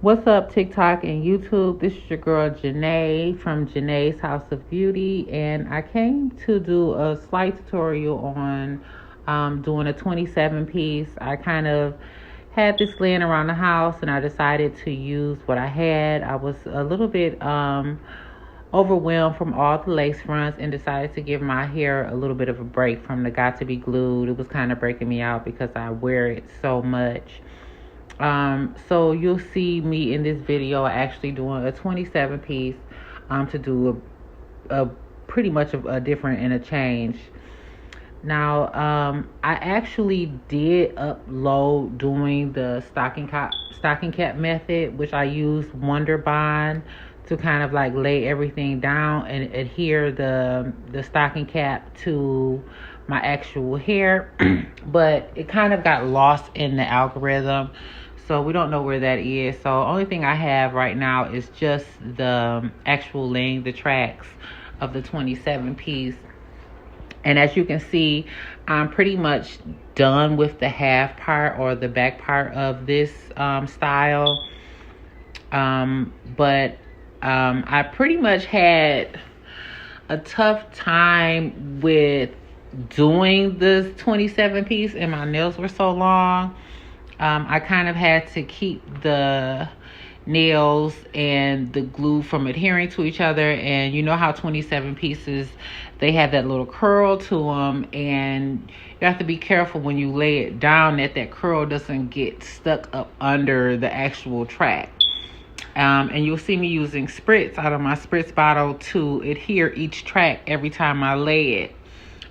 What's up, TikTok and YouTube? This is your girl Janae from Janae's House of Beauty, and I came to do a slight tutorial on doing a 27 piece. I kind of had this laying around the house, and I decided to use what I had. I was a little bit overwhelmed from all the lace fronts and decided to give my hair a little bit of a break from the got to be glued. It was kind of breaking me out because I wear it so much. So you'll see me in this video actually doing a 27 piece to do a pretty much of a different and a change. Now I actually did upload doing the stocking cap method, which I used Wonder Bond to kind of like lay everything down and adhere the stocking cap to my actual hair. But it kind of got lost in the algorithm, so we don't know where that is. So only thing I have right now is just the actual laying the tracks of the 27 piece. And as you can see, I'm pretty much done with the half part or the back part of this style. But I pretty much had a tough time with doing this 27 piece, and my nails were so long. I kind of had to keep the nails and the glue from adhering to each other. And you know how 27 pieces, they have that little curl to them, and you have to be careful when you lay it down that curl doesn't get stuck up under the actual track. And you'll see me using spritz out of my spritz bottle to adhere each track every time I lay it.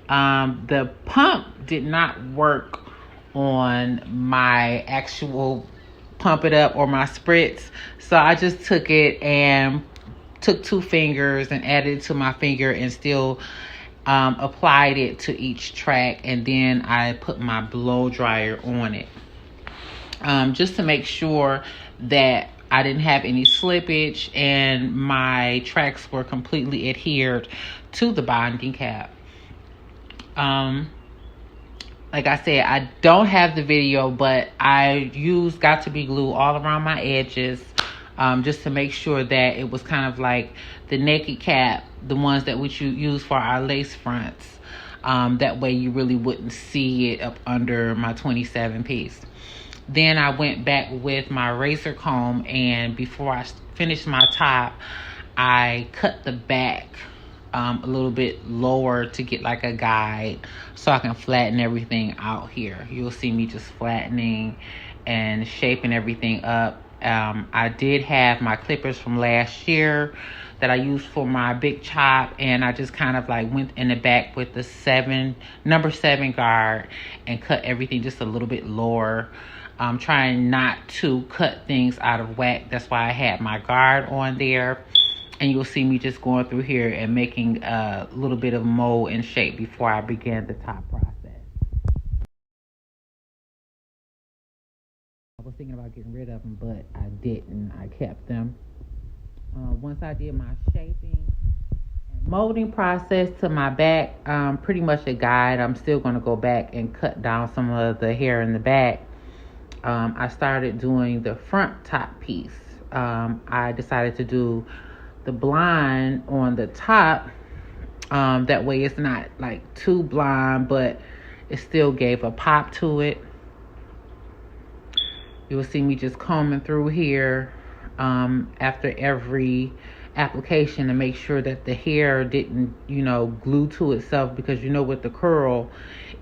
The pump did not work on my actual pump it up or my spritz, so I just took it and took 2 fingers and added it to my finger and still applied it to each track, and then I put my blow dryer on it just to make sure that I didn't have any slippage and my tracks were completely adhered to the bonding cap. Like I said, I don't have the video, but I used got to be glue all around my edges just to make sure that it was kind of like the naked cap, the ones that we use for our lace fronts. That way you really wouldn't see it up under my 27 piece. Then I went back with my razor comb, and before I finished my top, I cut the back a little bit lower to get like a guide so I can flatten everything out here. You'll see me just flattening and shaping everything up. I did have my clippers from last year that I used for my big chop, and I just kind of like went in the back with the number 7 guard and cut everything just a little bit lower. I'm trying not to cut things out of whack. That's why I had my guard on there. And you'll see me just going through here and making a little bit of mold and shape before I begin the top process. I was thinking about getting rid of them, but I didn't. I kept them. Once I did my shaping and molding process to my back, pretty much a guide. I'm still going to go back and cut down some of the hair in the back. I started doing the front top piece. I decided to do the blonde on the top. That way it's not like too blonde, but it still gave a pop to it. You will see me just combing through here after every application to make sure that the hair didn't, glue to itself, because with the curl,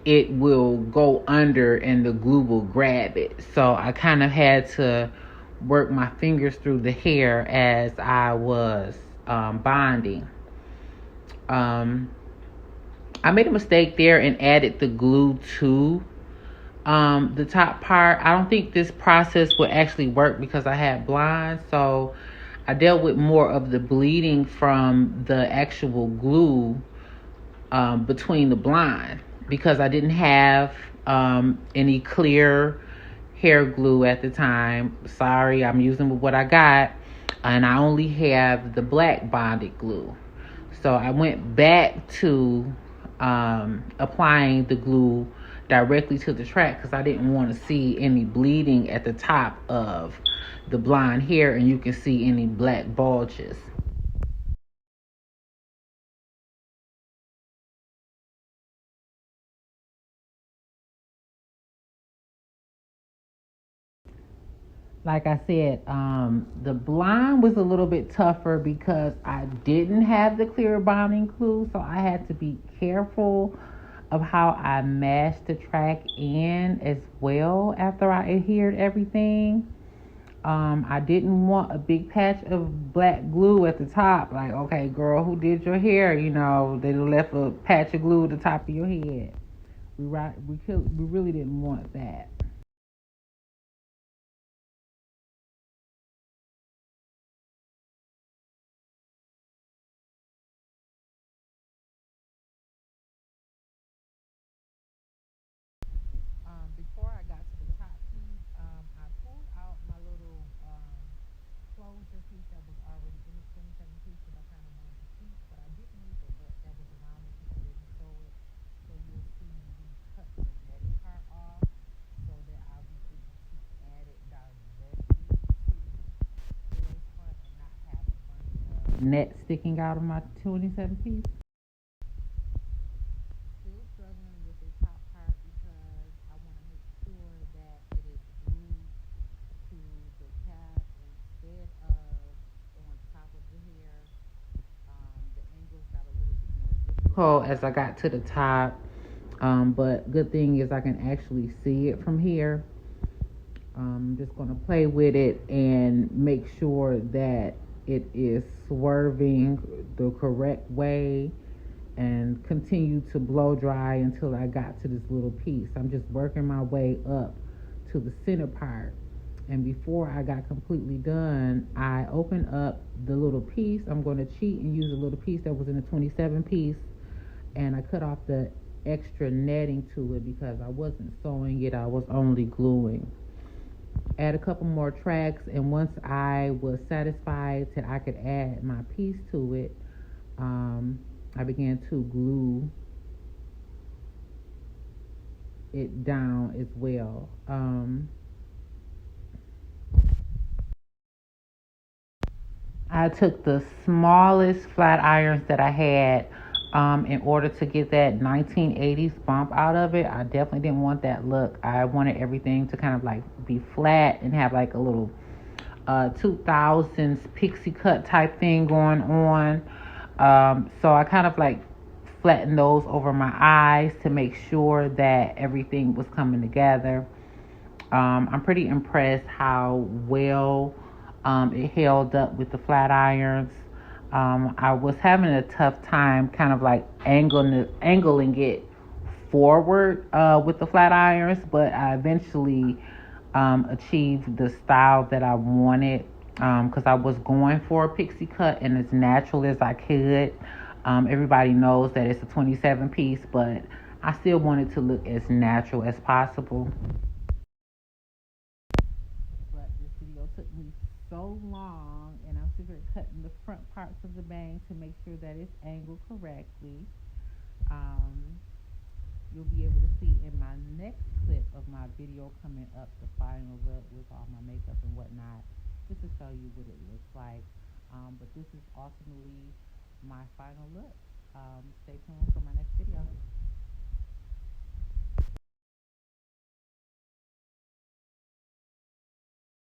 it will go under and the glue will grab it. So I kind of had to work my fingers through the hair as I was bonding. I made a mistake there and added the glue to the top part. I don't think this process would actually work because I had blinds, so I dealt with more of the bleeding from the actual glue between the blind, because I didn't have any clear hair glue at the time. Sorry, I'm using what I got, and I only have the black bonded glue. So I went back to applying the glue directly to the track because I didn't want to see any bleeding at the top of the blonde hair, and you can see any black bulges. Like I said, the blonde was a little bit tougher because I didn't have the clear bonding glue, so I had to be careful of how I mashed the track in as well after I adhered everything. I didn't want a big patch of black glue at the top. Like, okay, girl, who did your hair? You know, they left a patch of glue at the top of your head. We really didn't want that. Before I got to the top piece, I pulled out my little closure piece that was already in the 27 piece that I kind of wanted to keep, but I didn't need the butt that was around it because I didn't sew it. So you'll see me cut the netting part off so that I'll be able to add it directly to the lace front and not have a bunch of net sticking out of my 27 piece. Still struggling with the top part because I want to make sure that it is glued to the cap instead of on top of the hair. The angles got a little bit more difficult as I got to the top, but good thing is I can actually see it from here. I'm just going to play with it and make sure that it is swerving the correct way and continue to blow dry until I got to this little piece. I'm just working my way up to the center part. And before I got completely done, I opened up the little piece. I'm going to cheat and use a little piece that was in the 27 piece. And I cut off the extra netting to it because I wasn't sewing it, I was only gluing. Add a couple more tracks, and once I was satisfied that I could add my piece to it, I began to glue it down as well. I took the smallest flat irons that I had in order to get that 1980s bump out of it. I definitely didn't want that look. I wanted everything to kind of like be flat and have like a little 2000s pixie cut type thing going on. So I kind of like flattened those over my eyes to make sure that everything was coming together. I'm pretty impressed how well it held up with the flat irons. I was having a tough time kind of like angling it forward with the flat irons, but I eventually achieved the style that I wanted because I was going for a pixie cut and as natural as I could. Everybody knows that it's a 27 piece, but I still wanted to look as natural as possible. But this video took me so long, and I'm sitting here cutting the front parts of the bang to make sure that it's angled correctly. Um, you'll be able to see in my next clip of my video coming up the final look with all my makeup and whatnot, just to show you what it looks like. But this is ultimately my final look. Stay tuned for my next video.